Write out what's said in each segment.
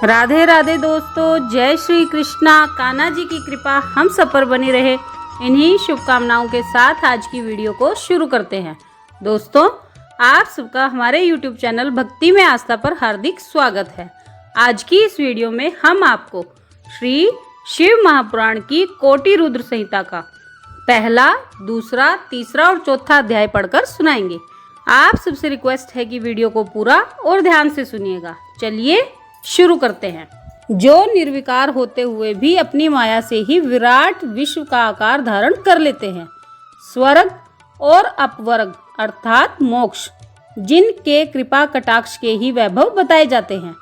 राधे राधे दोस्तों, जय श्री कृष्णा। कान्हा जी की कृपा हम सब पर बनी रहे, इन्हीं शुभकामनाओं के साथ आज की वीडियो को शुरू करते हैं। दोस्तों, आप सबका हमारे YouTube चैनल भक्ति में आस्था पर हार्दिक स्वागत है। आज की इस वीडियो में हम आपको श्री शिव महापुराण की कोटि रुद्र संहिता का पहला, दूसरा, तीसरा और चौथा अध्याय पढ़कर सुनाएंगे। आप सबसे रिक्वेस्ट है कि वीडियो को पूरा और ध्यान से सुनिएगा। चलिए शुरू करते हैं। जो निर्विकार होते हुए भी अपनी माया से ही विराट विश्व का आकार धारण कर लेते हैं, स्वर्ग और अपवर्ग अर्थात मोक्ष, जिनके कृपा कटाक्ष के ही वैभव बताए जाते हैं,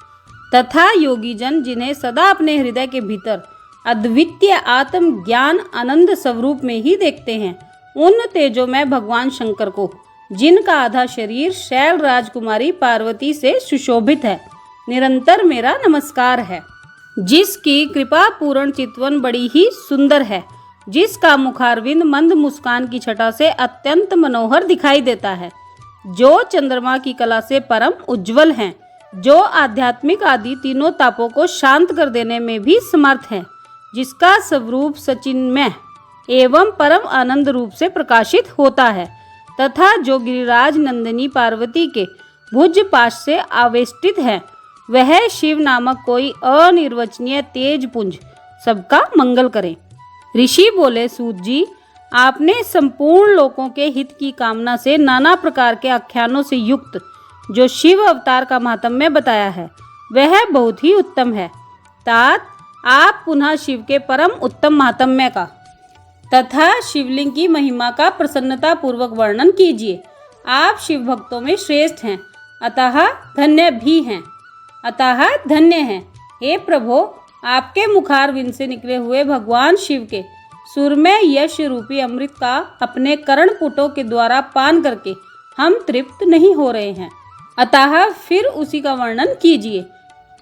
तथा योगी जन जिन्हें सदा अपने हृदय के भीतर अद्वितीय आत्म ज्ञान आनंद स्वरूप में ही देखते हैं, उन तेजोमय भगवान शंकर को, जिनका आधा शरीर शैल राजकुमारी पार्वती से सुशोभित है, निरंतर मेरा नमस्कार है। जिसकी कृपा पूर्ण चितवन बड़ी ही सुंदर है, जिसका मुखारविंद मंद मुस्कान की छटा से अत्यंत मनोहर दिखाई देता है, जो चंद्रमा की कला से परम उज्जवल हैं, जो आध्यात्मिक आदि तीनों तापों को शांत कर देने में भी समर्थ है, जिसका स्वरूप सचिन्मय एवं परम आनंद रूप से प्रकाशित होता है, तथा जो गिरिराज नंदिनी पार्वती के भुज पाश से आवेष्टित है, वह शिव नामक कोई अनिर्वचनीय तेज पुंज सबका मंगल करे। ऋषि बोले, सूत जी, आपने संपूर्ण लोकों के हित की कामना से नाना प्रकार के आख्यानों से युक्त जो शिव अवतार का महात्म्य बताया है, वह बहुत ही उत्तम है। तात आप पुनः शिव के परम उत्तम महात्म्य का तथा शिवलिंग की महिमा का प्रसन्नता पूर्वक वर्णन कीजिए। आप शिव भक्तों में श्रेष्ठ हैं, अतः धन्य भी हैं, अतः धन्य हैं। हे प्रभो, आपके मुखारविंद से निकले हुए भगवान शिव के सुरमय यश रूपी अमृत का अपने कर्णपुटों के द्वारा पान करके हम तृप्त नहीं हो रहे हैं, अतः फिर उसी का वर्णन कीजिए।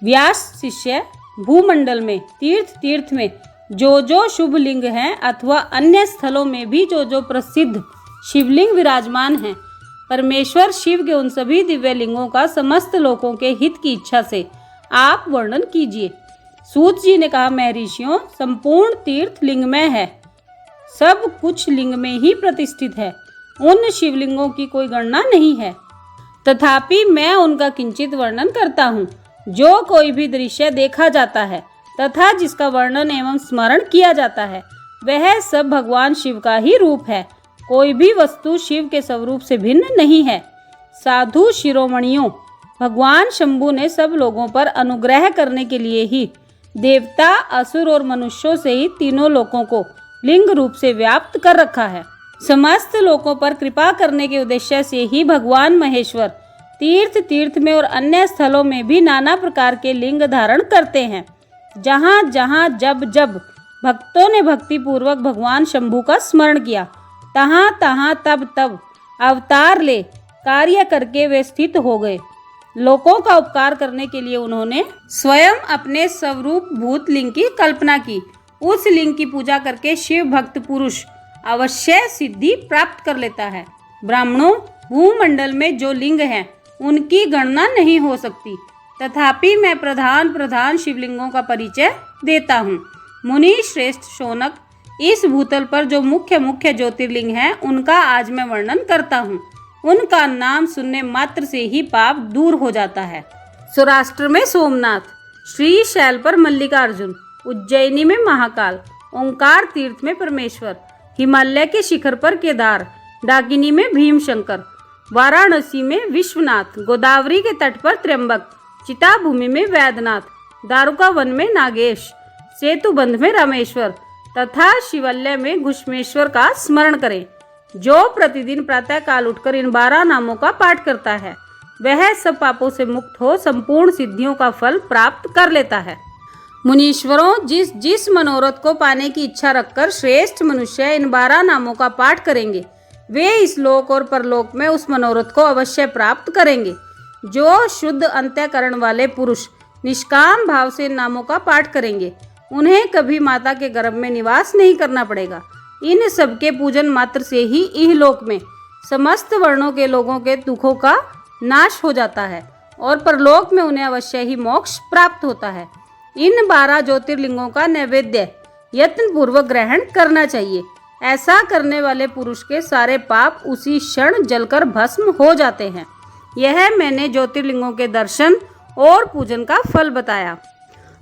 व्यास शिष्य, भूमंडल में तीर्थ में जो शुभ लिंग हैं अथवा अन्य स्थलों में भी जो प्रसिद्ध शिवलिंग विराजमान हैं, परमेश्वर शिव के उन सभी दिव्य लिंगों का समस्त लोगों के हित की इच्छा से आप वर्णन कीजिए। सूत जी ने कहा, महर्षियों, संपूर्ण तीर्थ लिंगमय है, सब कुछ लिंग में ही प्रतिष्ठित है, उन शिवलिंगों की कोई गणना नहीं है, तथापि मैं उनका किंचित वर्णन करता हूँ। जो कोई भी दृश्य देखा जाता है तथा जिसका वर्णन एवं स्मरण किया जाता है, वह सब भगवान शिव का ही रूप है। कोई भी वस्तु शिव के स्वरूप से भिन्न नहीं है। साधु शिरोमणियों, भगवान शंभु ने सब लोगों पर अनुग्रह करने के लिए ही देवता, असुर और मनुष्यों से ही तीनों लोकों को लिंग रूप से व्याप्त कर रखा है। समस्त लोकों पर कृपा करने के उद्देश्य से ही भगवान महेश्वर तीर्थ में और अन्य स्थलों में भी नाना प्रकार के लिंग धारण करते हैं। जहाँ जहाँ जब भक्तों ने भक्ति पूर्वक भगवान शंभु का स्मरण किया, तहाँ तहाँ तब अवतार ले कार्य करके वे स्थित हो गए। लोगों का उपकार करने के लिए उन्होंने स्वयं अपने स्वरूप भूत लिंग की कल्पना की। उस लिंग की पूजा करके शिव भक्त पुरुष अवश्य सिद्धि प्राप्त कर लेता है। ब्राह्मणों, भूमंडल में जो लिंग हैं, उनकी गणना नहीं हो सकती, तथापि मैं प्रधान शिवलिंगों का परिचय देता हूँ। मुनि श्रेष्ठ शौनक, इस भूतल पर जो मुख्य ज्योतिर्लिंग हैं, उनका आज मैं वर्णन करता हूँ। उनका नाम सुनने मात्र से ही पाप दूर हो जाता है। सौराष्ट्र में सोमनाथ, श्रीशैल पर मल्लिकार्जुन, उज्जैनी में महाकाल, ओंकार तीर्थ में परमेश्वर, हिमालय के शिखर पर केदार, डाकिनी में भीमशंकर, वाराणसी में विश्वनाथ, गोदावरी के तट पर त्र्यंबक, चिताभूमि में वैद्यनाथ, दारुका वन में नागेश, सेतुबंध में रामेश्वर तथा शिवल्य में घुष्मेश्वर का स्मरण करें। जो प्रतिदिन प्रातः काल उठकर इन 12 नामों का पाठ करता है, वह सब पापों से मुक्त हो संपूर्ण सिद्धियों का फल प्राप्त कर लेता है। मुनीश्वरों, जिस मनोरथ को पाने की इच्छा रखकर श्रेष्ठ मनुष्य इन 12 नामों का पाठ करेंगे, वे इस लोक और परलोक में उस मनोरथ को अवश्य प्राप्त करेंगे। जो शुद्ध अंतःकरण वाले पुरुष निष्काम भाव से इन नामों का पाठ करेंगे, उन्हें कभी माता के गर्भ में निवास नहीं करना पड़ेगा। इन सबके पूजन मात्र से ही इहलोक में समस्त वर्णों के लोगों के दुखों का नाश हो जाता है और परलोक में उन्हें अवश्य ही मोक्ष प्राप्त होता है। इन 12 ज्योतिर्लिंगों का नैवेद्य यत्न पूर्वक ग्रहण करना चाहिए। ऐसा करने वाले पुरुष के सारे पाप उसी क्षण जलकर भस्म हो जाते हैं। यह मैंने ज्योतिर्लिंगों के दर्शन और पूजन का फल बताया।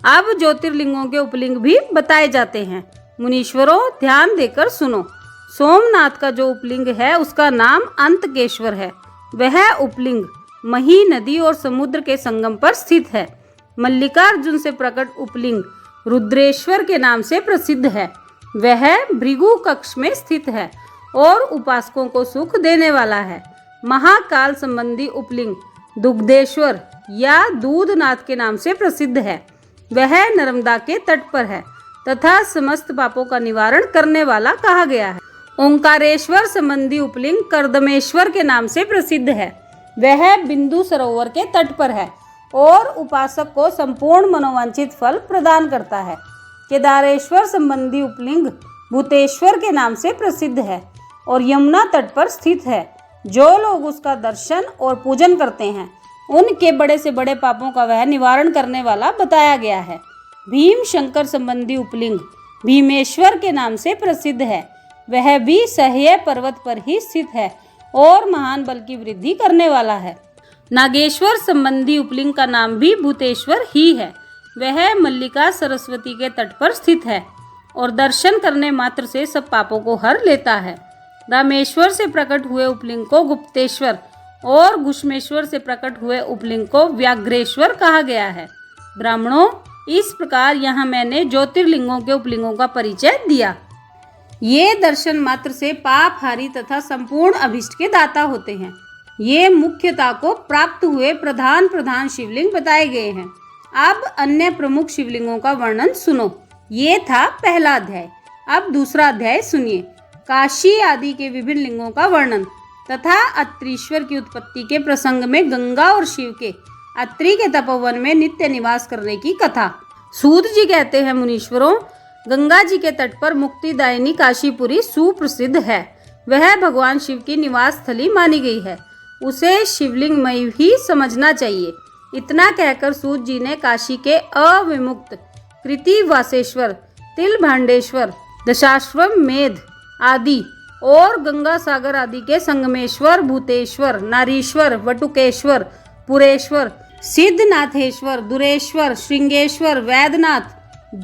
अब ज्योतिर्लिंगों के उपलिंग भी बताए जाते हैं। मुनीश्वरों, ध्यान देकर सुनो। सोमनाथ का जो उपलिंग है उसका नाम अंतकेश्वर है। वह उपलिंग मही नदी और समुद्र के संगम पर स्थित है। मल्लिकार्जुन से प्रकट उपलिंग रुद्रेश्वर के नाम से प्रसिद्ध है। वह भृगु कक्ष में स्थित है और उपासकों को सुख देने वाला है। महाकाल संबंधी उपलिंग दुग्धेश्वर या दूधनाथ के नाम से प्रसिद्ध है। वह नर्मदा के तट पर है तथा समस्त पापों का निवारण करने वाला कहा गया है। ओंकारेश्वर संबंधी उपलिंग कर्दमेश्वर के नाम से प्रसिद्ध है। वह बिंदु सरोवर के तट पर है और उपासक को संपूर्ण मनोवांछित फल प्रदान करता है। केदारेश्वर संबंधी उपलिंग भूतेश्वर के नाम से प्रसिद्ध है और यमुना तट पर स्थित है। जो लोग उसका दर्शन और पूजन करते हैं उनके बड़े से बड़े पापों का वह निवारण करने वाला बताया गया है। भीम शंकर संबंधी उपलिंग भीमेश्वर के नाम से प्रसिद्ध है। वह भी सह्य पर्वत पर ही स्थित है और महान बल की वृद्धि करने वाला है। नागेश्वर संबंधी उपलिंग का नाम भी भूतेश्वर ही है। वह मल्लिका सरस्वती के तट पर स्थित है और दर्शन करने मात्र से सब पापों को हर लेता है। रामेश्वर से प्रकट हुए उपलिंग को गुप्तेश्वर और घुष्मेश्वर से प्रकट हुए उपलिंग को व्याघ्रेश्वर कहा गया है। ब्राह्मणों, इस प्रकार यहाँ मैंने ज्योतिर्लिंगों के उपलिंगों का परिचय दिया। ये दर्शन मात्र से पापहारी तथा संपूर्ण अभिष्ट के दाता होते हैं। ये मुख्यता को प्राप्त हुए प्रधान शिवलिंग बताए गए हैं। अब अन्य प्रमुख शिवलिंगों का वर्णन सुनो। ये था पहला अध्याय। अब दूसरा अध्याय सुनिए। काशी आदि के विभिन्न लिंगों का वर्णन तथा अत्रीश्वर की उत्पत्ति के प्रसंग में गंगा और शिव के अत्रि के तपोवन में नित्य निवास करने की कथा। सूत जी कहते हैं, मुनीश्वरों, गंगा जी के तट पर मुक्तिदायिनी काशीपुरी सुप्रसिद्ध है। वह भगवान शिव की निवास स्थली मानी गई है। उसे शिवलिंगमय ही समझना चाहिए। इतना कहकर सूत जी ने काशी के अविमुक्त कृतिवासेश्वर, तिलभांडेश्वर, दशाश्वमेध आदि और गंगा सागर आदि के संगमेश्वर, भूतेश्वर, नारीश्वर, वटुकेश्वर, पुरेश्वर, सिद्धनाथेश्वर, दुरेश्वर, श्रृंगेश्वर, वैद्यनाथ,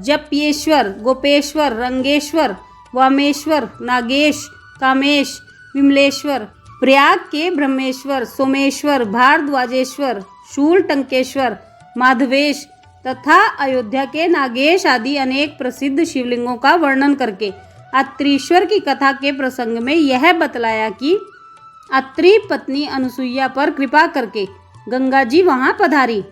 जप्येश्वर, गोपेश्वर, रंगेश्वर, वामेश्वर, नागेश, कामेश, विमलेश्वर, प्रयाग के ब्रह्मेश्वर, सोमेश्वर, भारद्वाजेश्वर, शूलटंकेश्वर, माधवेश तथा अयोध्या के नागेश आदि अनेक प्रसिद्ध शिवलिंगों का वर्णन करके अत्रीश्वर की कथा के प्रसंग में यह बतलाया कि अत्रि पत्नी अनुसुईया पर कृपा करके गंगा जी वहां पधारी।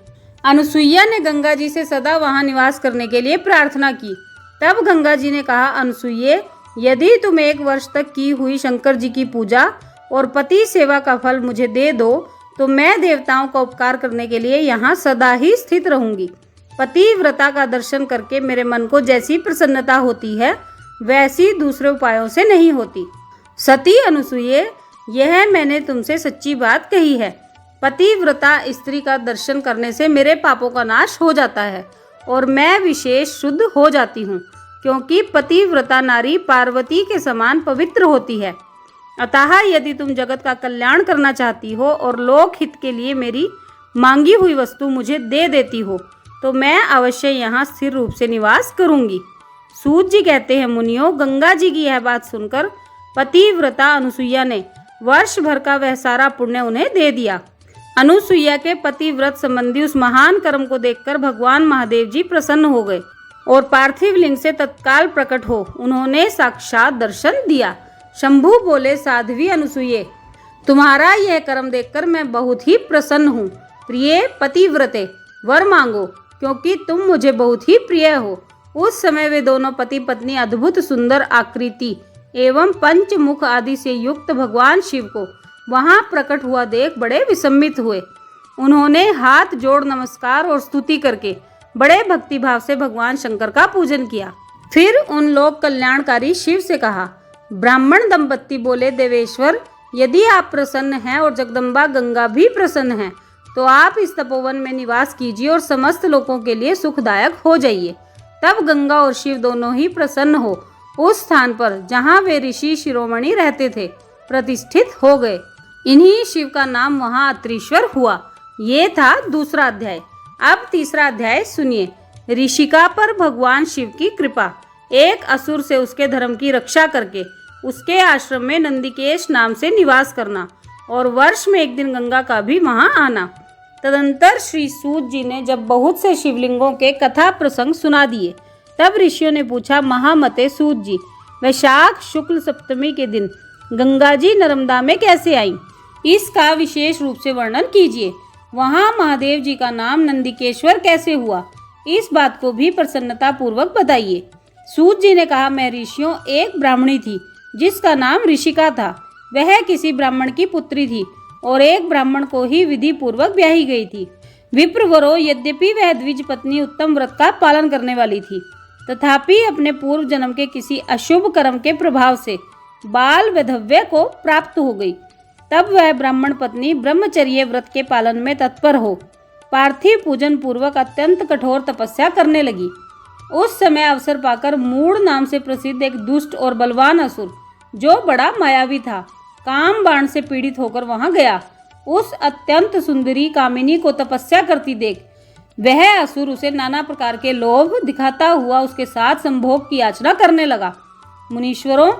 अनुसुईया ने गंगा जी से सदा वहां निवास करने के लिए प्रार्थना की। तब गंगा जी ने कहा, अनुसुईये, यदि तुम 1 वर्ष तक की हुई शंकर जी की पूजा और पति सेवा का फल मुझे दे दो तो मैं देवताओं का उपकार करने के लिए यहाँ सदा ही स्थित रहूंगी। पतिव्रता का दर्शन करके मेरे मन को जैसी प्रसन्नता होती है वैसी दूसरे उपायों से नहीं होती। सती अनुसुईये, यह मैंने तुमसे सच्ची बात कही है। पतिव्रता स्त्री का दर्शन करने से मेरे पापों का नाश हो जाता है और मैं विशेष शुद्ध हो जाती हूँ, क्योंकि पतिव्रता नारी पार्वती के समान पवित्र होती है। अतः यदि तुम जगत का कल्याण करना चाहती हो और लोक हित के लिए मेरी मांगी हुई वस्तु मुझे दे देती हो तो मैं अवश्य यहाँ स्थिर रूप से निवास करूँगी। सूत जी कहते हैं, मुनियों, गंगा जी की यह बात सुनकर पतिव्रता अनुसुईया ने वर्ष भर का वह सारा पुण्य उन्हें दे दिया। अनुसुईया के पतिव्रत संबंधी उस महान कर्म को देखकर भगवान महादेव जी प्रसन्न हो गए और पार्थिव लिंग से तत्काल प्रकट हो उन्होंने साक्षात दर्शन दिया। शंभु बोले, साध्वी अनुसुईये, तुम्हारा यह कर्म देखकर मैं बहुत ही प्रसन्न हूँ। प्रिय पतिव्रते, वर मांगो, क्योंकि तुम मुझे बहुत ही प्रिय हो। उस समय वे दोनों पति पत्नी अद्भुत सुंदर आकृति एवं पंचमुख आदि से युक्त भगवान शिव को वहां प्रकट हुआ देख बड़े विस्मित हुए। उन्होंने हाथ जोड़ नमस्कार और स्तुति करके बड़े भक्तिभाव से भगवान शंकर का पूजन किया। फिर उन लोक कल्याणकारी शिव से कहा। ब्राह्मण दंपत्ति बोले, देवेश्वर, यदि आप प्रसन्न हैं और जगदम्बा गंगा भी प्रसन्न हैं तो आप इस तपोवन में निवास कीजिए और समस्त लोगों के लिए सुखदायक हो जाइए। तब गंगा और शिव दोनों ही प्रसन्न हो उस स्थान पर जहाँ वे ऋषि शिरोमणि रहते थे प्रतिष्ठित हो गए। इन्हीं शिव का नाम वहाँ अत्रीश्वर हुआ। ये था दूसरा अध्याय। अब तीसरा अध्याय सुनिए। ऋषिका पर भगवान शिव की कृपा। एक असुर से उसके धर्म की रक्षा करके उसके आश्रम में नंदिकेश नाम से निवास करना और वर्ष में एक दिन गंगा का भी वहां आना। तदंतर श्री सूत जी ने जब बहुत से शिवलिंगों के कथा प्रसंग सुना दिए, तब ऋषियों ने पूछा, महामते सूत जी, वैशाख शुक्ल सप्तमी के दिन गंगा जी नर्मदा में कैसे आई? इसका विशेष रूप से वर्णन कीजिए। वहाँ महादेव जी का नाम नंदिकेश्वर कैसे हुआ? इस बात को भी प्रसन्नता पूर्वक बताइए। सूत जी ने कहा, मैं ऋषियों एक ब्राह्मणी थी जिसका नाम ऋषिका था। वह किसी ब्राह्मण की पुत्री थी और एक ब्राह्मण को ही विधि पूर्वक ब्याही गई थी। विप्रवरो यद्यपि वह द्विज पत्नी उत्तम व्रत का पालन करने वाली थी, तथापि अपने पूर्व जन्म के किसी अशुभ कर्म के प्रभाव से बाल वैधव्य को प्राप्त हो गई। तब वह ब्राह्मण पत्नी ब्रह्मचर्य व्रत के पालन में तत्पर हो पार्थिव पूजन पूर्वक अत्यंत कठोर तपस्या करने लगी। उस समय अवसर पाकर मूढ़ नाम से प्रसिद्ध एक दुष्ट और बलवान असुर, जो बड़ा मायावी था, काम बाण से पीड़ित होकर वहां गया। उस अत्यंत सुंदरी कामिनी को तपस्या करती देख वह असुर उसे नाना प्रकार के लोभ दिखाता हुआ उसके साथ संभोग की याचना करने लगा। मुनीश्वरों,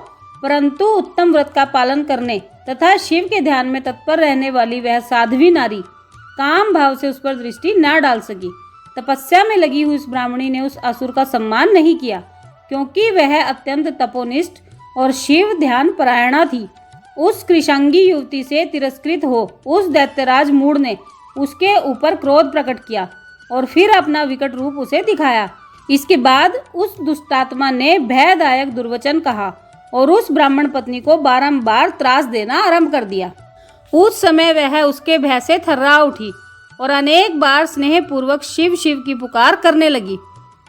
परंतु उत्तम व्रत का पालन करने तथा शिव के ध्यान में तत्पर रहने वाली वह साध्वी नारी काम भाव से उस पर दृष्टि न डाल सकी। तपस्या में लगी हुई उस ब्राह्मणी ने उस असुर का सम्मान नहीं किया, क्योंकि वह अत्यंत तपोनिष्ठ और शिव ध्यान परायणा थी। उस कृशांगी युवती से तिरस्कृत हो उस दैत्यराज मूढ़ ने उसके ऊपर क्रोध प्रकट किया और फिर अपना विकट रूप उसे दिखाया। इसके बाद उस दुष्टात्मा ने भयदायक दुर्वचन कहा और उस ब्राह्मण पत्नी को बारंबार त्रास देना आरंभ कर दिया। उस समय वह उसके भय से थर्रा उठी और अनेक बार स्नेह पूर्वक शिव शिव की पुकार करने लगी।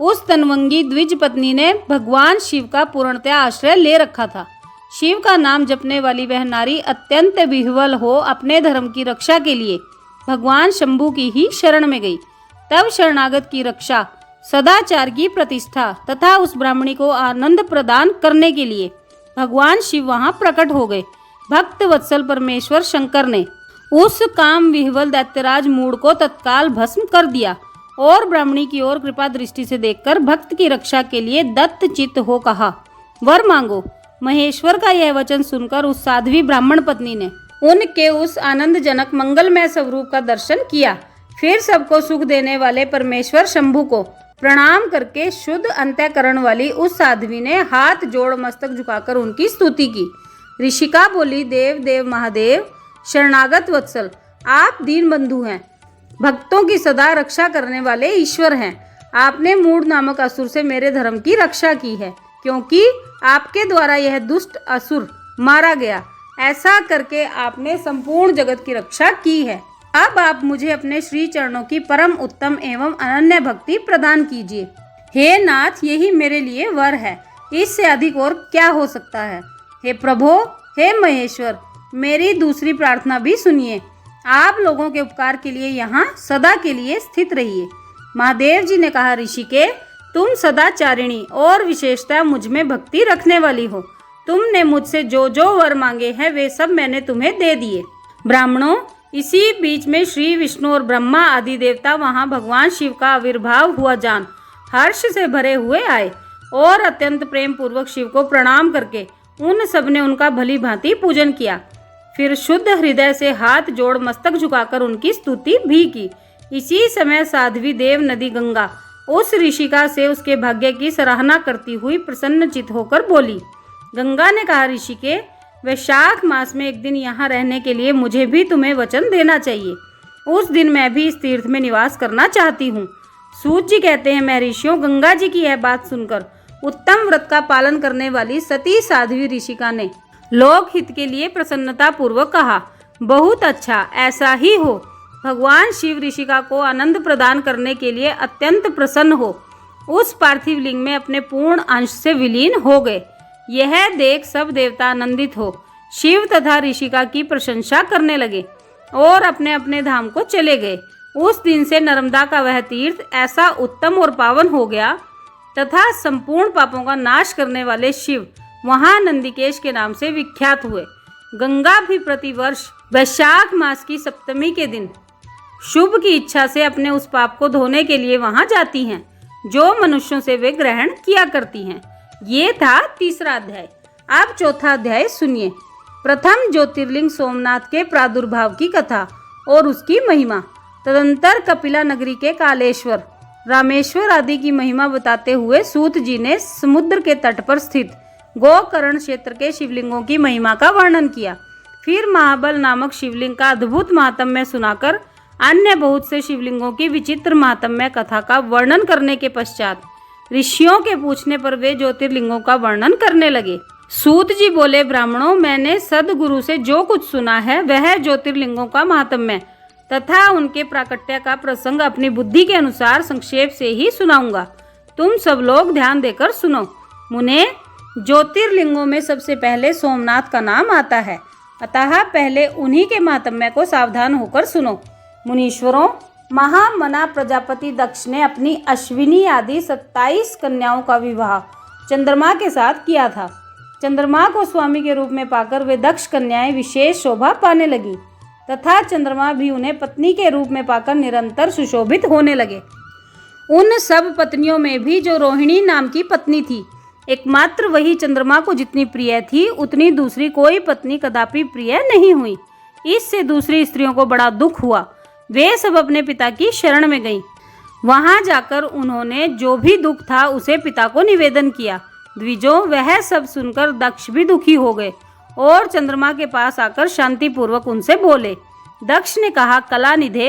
उस तनवंगी द्विज पत्नी ने भगवान शिव का पूर्णतया आश्रय ले रखा था। शिव का नाम जपने वाली वह नारी अत्यंत विह्वल हो अपने धर्म की रक्षा के लिए भगवान शंभु की ही शरण में गई। तब शरणागत की रक्षा, सदाचार की प्रतिष्ठा तथा उस ब्राह्मणी को आनंद प्रदान करने के लिए भगवान शिव वहां प्रकट हो गए। भक्त वत्सल परमेश्वर शंकर ने उस काम विह्वल दैत्यराज मूढ़ को तत्काल भस्म कर दिया और ब्राह्मणी की ओर कृपा दृष्टि से देखकर भक्त की रक्षा के लिए दत्त चित्त हो कहा, वर मांगो। महेश्वर का यह वचन सुनकर उस साध्वी ब्राह्मण पत्नी ने उनके उस आनंदजनक मंगलमय स्वरूप का दर्शन किया। फिर सबको सुख देने वाले परमेश्वर शंभु को प्रणाम करके शुद्ध अंतःकरण वाली उस साध्वी ने हाथ जोड़ मस्तक झुकाकर उनकी स्तुति की। ऋषिका बोली, देव देव महादेव, शरणागत वत्सल, आप दीन बंधु हैं, भक्तों की सदा रक्षा करने वाले ईश्वर हैं। आपने मूढ़ नामक असुर से मेरे धर्म की रक्षा की है, क्योंकि आपके द्वारा यह दुष्ट असुर मारा गया। ऐसा करके आपने संपूर्ण जगत की रक्षा की है। अब आप मुझे अपने श्री चरणों की परम उत्तम एवं अनन्य भक्ति प्रदान कीजिए। हे नाथ, यही मेरे लिए वर है, इससे अधिक और क्या हो सकता है। हे प्रभो, हे महेश्वर, मेरी दूसरी प्रार्थना भी सुनिए। आप लोगों के उपकार के लिए यहाँ सदा के लिए स्थित रहिए। महादेव जी ने कहा, ऋषिके, तुम सदाचारिणी और विशेषतः मुझ में भक्ति रखने वाली हो। तुमने मुझसे जो जो वर मांगे हैं वे सब मैंने तुम्हें दे दिए। ब्राह्मणों, इसी बीच में श्री विष्णु और ब्रह्मा आदि देवता वहां भगवान शिव का आविर्भाव हुआ जान हर्ष से भरे हुए आए और अत्यंत प्रेम पूर्वक शिव को प्रणाम करके उन सब ने उनका भली भांति पूजन किया। फिर शुद्ध हृदय से हाथ जोड़ मस्तक झुकाकर उनकी स्तुति भी की। इसी समय साध्वी देव नदी गंगा उस ऋषिका से उसके भाग्य की सराहना करती हुई प्रसन्नचित होकर बोली। गंगा ने कहा, ऋषिके, वैशाख मास में एक दिन यहाँ रहने के लिए मुझे भी तुम्हें वचन देना चाहिए। उस दिन मैं भी इस तीर्थ में निवास करना चाहती हूँ। सूत जी कहते हैं, मैं ऋषियों, गंगा जी की यह बात सुनकर उत्तम व्रत का पालन करने वाली सती साध्वी ऋषिका ने लोक हित के लिए प्रसन्नता पूर्वक कहा, बहुत अच्छा, ऐसा ही हो। भगवान शिव ऋषिका को आनंद प्रदान करने के लिए अत्यंत प्रसन्न हो उस पार्थिव लिंग में अपने पूर्ण अंश से विलीन हो गए। यह देख सब देवता आनंदित हो शिव तथा ऋषिका की प्रशंसा करने लगे। और अपने अपने धाम को चले गए। उस दिन से नर्मदा का वह तीर्थ ऐसा उत्तम और पावन हो गया तथा संपूर्ण पापों का नाश करने वाले शिव वहां नंदिकेश के नाम से विख्यात हुए। गंगा भी प्रतिवर्ष वैशाख मास की सप्तमी के दिन शुभ की इच्छा से अपने उस पाप को धोने के लिए वहां जाती हैं जो मनुष्यों से वे ग्रहण किया करती हैं। ये था तीसरा अध्याय। अब चौथा अध्याय सुनिए। प्रथम ज्योतिर्लिंग सोमनाथ के प्रादुर्भाव की कथा और उसकी महिमा। तदंतर कपिला नगरी के कालेश्वर, रामेश्वर आदि की महिमा बताते हुए सूत जी ने समुद्र के तट पर स्थित गोकर्ण क्षेत्र के शिवलिंगों की महिमा का वर्णन किया। फिर महाबल नामक शिवलिंग का अद्भुत महात्म्य सुनाकर अन्य बहुत से शिवलिंगों की विचित्र महात्म्य कथा का वर्णन करने के पश्चात ऋषियों के पूछने पर वे ज्योतिर्लिंगों का वर्णन करने लगे। सूत जी बोले, ब्राह्मणों, मैंने सदगुरु से जो कुछ सुना है वह ज्योतिर्लिंगों का महात्म्य तथा उनके प्राकट्य का प्रसंग अपनी बुद्धि के अनुसार संक्षेप से ही सुनाऊंगा। तुम सब लोग ध्यान देकर सुनो। मुने, ज्योतिर्लिंगों में सबसे पहले सोमनाथ का नाम आता है, अतः पहले उन्हीं के महात्म्य को सावधान होकर सुनो। मुनीश्वरों, महामना प्रजापति दक्ष ने अपनी अश्विनी आदि 27 कन्याओं का विवाह चंद्रमा के साथ किया था। चंद्रमा को स्वामी के रूप में पाकर वे दक्ष कन्याएं विशेष शोभा पाने लगी तथा चंद्रमा भी उन्हें पत्नी के रूप में पाकर निरंतर सुशोभित होने लगे। उन सब पत्नियों में भी जो रोहिणी नाम की पत्नी थी, एकमात्र वही चंद्रमा को जितनी प्रिय थी उतनी दूसरी कोई पत्नी कदापि प्रिय नहीं हुई। इससे दूसरी स्त्रियों को बड़ा दुख हुआ। वे सब अपने पिता की शरण में गईं। वहां जाकर उन्होंने जो भी दुख था उसे पिता को निवेदन किया। द्विजों, वह सब सुनकर दक्ष भी दुखी हो गए और चंद्रमा के पास आकर शांतिपूर्वक उनसे बोले। दक्ष ने कहा, कलानिधे,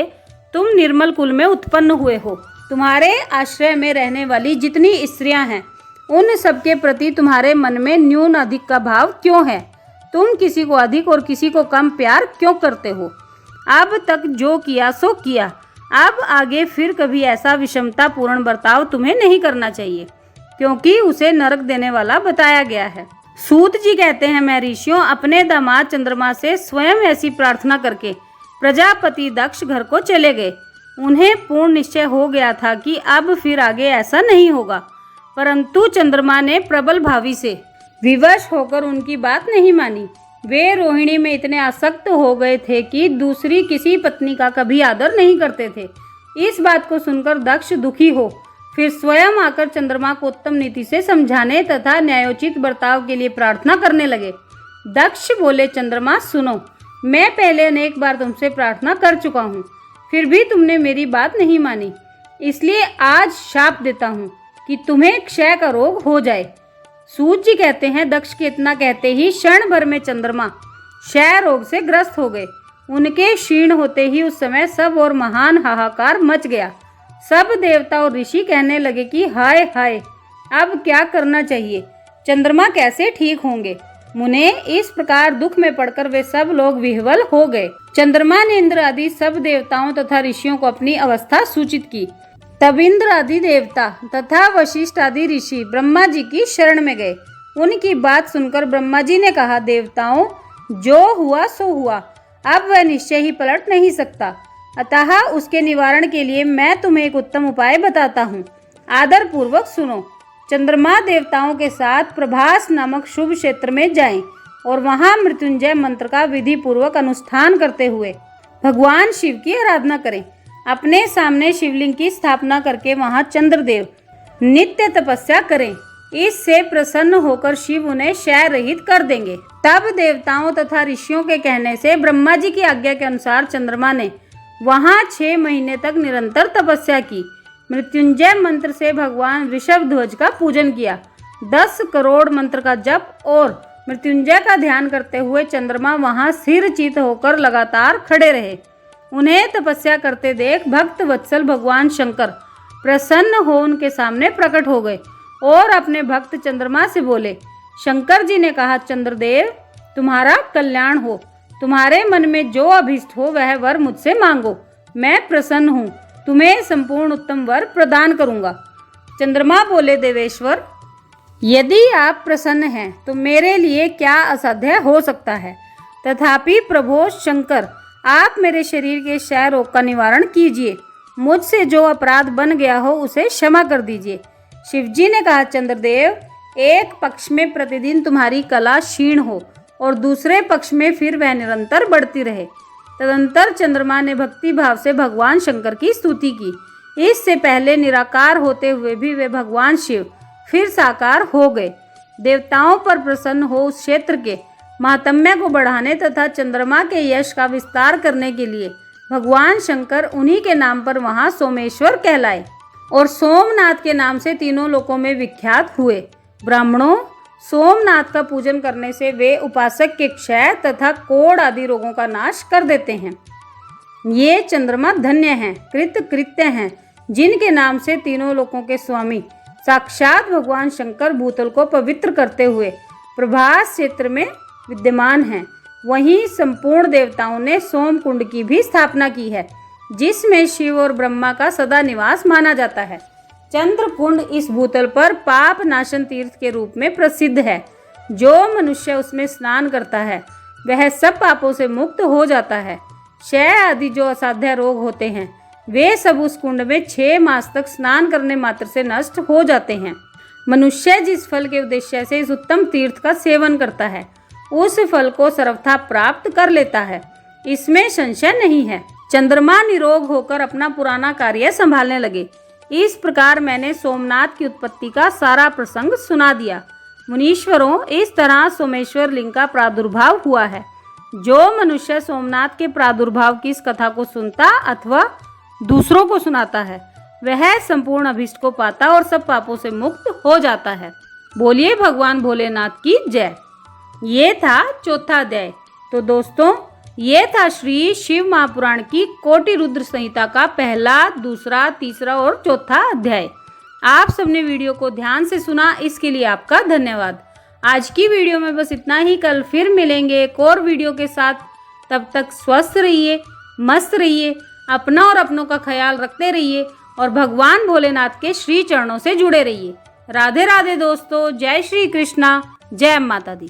तुम निर्मल कुल में उत्पन्न हुए हो। तुम्हारे आश्रय में रहने वाली जितनी स्त्रियां हैं उन सबके प्रति तुम्हारे मन में न्यून अधिक का भाव क्यों है? तुम किसी को अधिक और किसी को कम प्यार क्यों करते हो? अब तक जो किया सो किया, अब आगे फिर कभी ऐसा विषमता पूर्ण बर्ताव तुम्हें नहीं करना चाहिए, क्योंकि उसे नरक देने वाला बताया गया है। सूत जी कहते हैं, मैं ऋषियों अपने दामाद चंद्रमा से स्वयं ऐसी प्रार्थना करके प्रजापति दक्ष घर को चले गए। उन्हें पूर्ण निश्चय हो गया था कि अब फिर आगे ऐसा नहीं होगा, परंतु चंद्रमा ने प्रबल भावी से विवश होकर उनकी बात नहीं मानी। वे रोहिणी में इतने आसक्त हो गए थे कि दूसरी किसी पत्नी का कभी आदर नहीं करते थे। इस बात को सुनकर दक्ष दुखी हो फिर स्वयं आकर चंद्रमा को उत्तम नीति से समझाने तथा न्यायोचित बर्ताव के लिए प्रार्थना करने लगे। दक्ष बोले, चंद्रमा सुनो, मैं पहले अनेक बार तुमसे प्रार्थना कर चुका हूँ, फिर भी तुमने मेरी बात नहीं मानी, इसलिए आज शाप देता हूँ कि तुम्हें क्षय का रोग हो जाए। सूत जी कहते हैं, दक्ष के इतना कहते ही क्षण भर में चंद्रमा क्षय रोग से ग्रस्त हो गए। उनके क्षीण होते ही उस समय सब और महान हाहाकार मच गया। सब देवता और ऋषि कहने लगे कि हाय हाय, अब क्या करना चाहिए, चंद्रमा कैसे ठीक होंगे। मुने, इस प्रकार दुख में पड़कर वे सब लोग विह्वल हो गए। चंद्रमा ने इंद्र आदि सब देवताओं तथा ऋषियों को अपनी अवस्था सूचित की। तब इंद्र आदि देवता तथा वशिष्ठ आदि ऋषि ब्रह्मा जी की शरण में गए। उनकी बात सुनकर ब्रह्मा जी ने कहा, देवताओं, जो हुआ सो हुआ, अब वह निश्चय ही पलट नहीं सकता, अतः उसके निवारण के लिए मैं तुम्हें एक उत्तम उपाय बताता हूँ। आदर पूर्वक सुनो। चंद्रमा देवताओं के साथ प्रभास नामक शुभ क्षेत्र में जाएं और वहां मृत्युंजय मंत्र का विधि पूर्वक अनुष्ठान करते हुए भगवान शिव की आराधना करें। अपने सामने शिवलिंग की स्थापना करके वहां चंद्रदेव नित्य तपस्या करें। इससे प्रसन्न होकर शिव उन्हें क्षय रहित कर देंगे। तब देवताओं तथा ऋषियों के कहने से ब्रह्मा जी की आज्ञा के अनुसार चंद्रमा ने वहां 6 महीने तक निरंतर तपस्या की। मृत्युंजय मंत्र से भगवान ऋषभ ध्वज का पूजन किया। 10 करोड़ मंत्र का जप और मृत्युंजय का ध्यान करते हुए चंद्रमा वहां स्थिर चित होकर लगातार खड़े रहे। उन्हें तपस्या करते देख भक्त वत्सल भगवान शंकर प्रसन्न हो उनके सामने प्रकट हो गए और अपने भक्त चंद्रमा से बोले। शंकर जी ने कहा, चंद्रदेव, तुम्हारा कल्याण हो, तुम्हारे मन में जो अभीष्ट हो वह वर मुझसे मांगो, मैं प्रसन्न हूँ, तुम्हें संपूर्ण उत्तम वर प्रदान करूँगा। चंद्रमा बोले, देवेश्वर, यदि आप प्रसन्न हैं तो मेरे लिए क्या असाध्य हो सकता है। तथापि प्रभो शंकर, आप मेरे शरीर के क्षय रोग का निवारण कीजिए। मुझसे जो अपराध बन गया हो उसे क्षमा कर दीजिए। शिवजी ने कहा, चंद्रदेव, एक पक्ष में प्रतिदिन तुम्हारी कला क्षीण हो और दूसरे पक्ष में फिर वह निरंतर बढ़ती रहे। तदंतर चंद्रमा ने भक्ति भाव से भगवान शंकर की स्तुति की। इससे पहले निराकार होते हुए भी वे भगवान शिव फिर साकार हो गए। देवताओं पर प्रसन्न हो उस क्षेत्र के महात्म्य को बढ़ाने तथा चंद्रमा के यश का विस्तार करने के लिए भगवान शंकर उन्हीं के नाम पर वहां सोमेश्वर कहलाए और सोमनाथ के नाम से तीनों लोकों में विख्यात हुए। ब्राह्मणों, सोमनाथ का पूजन करने से वे उपासक के क्षय तथा कोढ़ आदि रोगों का नाश कर देते हैं। ये चंद्रमा धन्य हैं, कृत्य हैं, जिनके नाम से तीनों लोकों के स्वामी साक्षात भगवान शंकर भूतल को पवित्र करते हुए प्रभास क्षेत्र में विद्यमान हैं। वहीं संपूर्ण देवताओं ने सोम कुंड की भी स्थापना की है, जिसमें शिव और ब्रह्मा का सदा निवास माना जाता है। चंद्र कुंड इस भूतल पर पाप नाशन तीर्थ के रूप में प्रसिद्ध है। जो मनुष्य उसमें स्नान करता है वह सब पापों से मुक्त हो जाता है। क्षय आदि जो असाध्य रोग होते हैं वे सब उस कुंड में 6 मास तक स्नान करने मात्र से नष्ट हो जाते हैं। मनुष्य जिस फल के उद्देश्य से इस उत्तम तीर्थ का सेवन करता है उस फल को सर्वथा प्राप्त कर लेता है, इसमें संशय नहीं है। चंद्रमा निरोग होकर अपना पुराना कार्य संभालने लगे। इस प्रकार मैंने सोमनाथ की उत्पत्ति का सारा प्रसंग सुना दिया। मुनीश्वरों, इस तरह सोमेश्वर लिंग का प्रादुर्भाव हुआ है। जो मनुष्य सोमनाथ के प्रादुर्भाव की इस कथा को सुनता अथवा दूसरों को सुनाता है वह संपूर्ण अभीष्ट को पाता और सब पापों से मुक्त हो जाता है। बोलिए भगवान भोलेनाथ की जय। ये था चौथा अध्याय। तो दोस्तों, ये था श्री शिव महापुराण की कोटि रुद्र संहिता का पहला, दूसरा, तीसरा और चौथा अध्याय। आप सबने वीडियो को ध्यान से सुना, इसके लिए आपका धन्यवाद। आज की वीडियो में बस इतना ही। कल फिर मिलेंगे एक और वीडियो के साथ। तब तक स्वस्थ रहिए, मस्त रहिए, अपना और अपनों का ख्याल रखते रहिए और भगवान भोलेनाथ के श्री चरणों से जुड़े रहिए। राधे राधे दोस्तों। जय श्री कृष्णा, जय माता दी।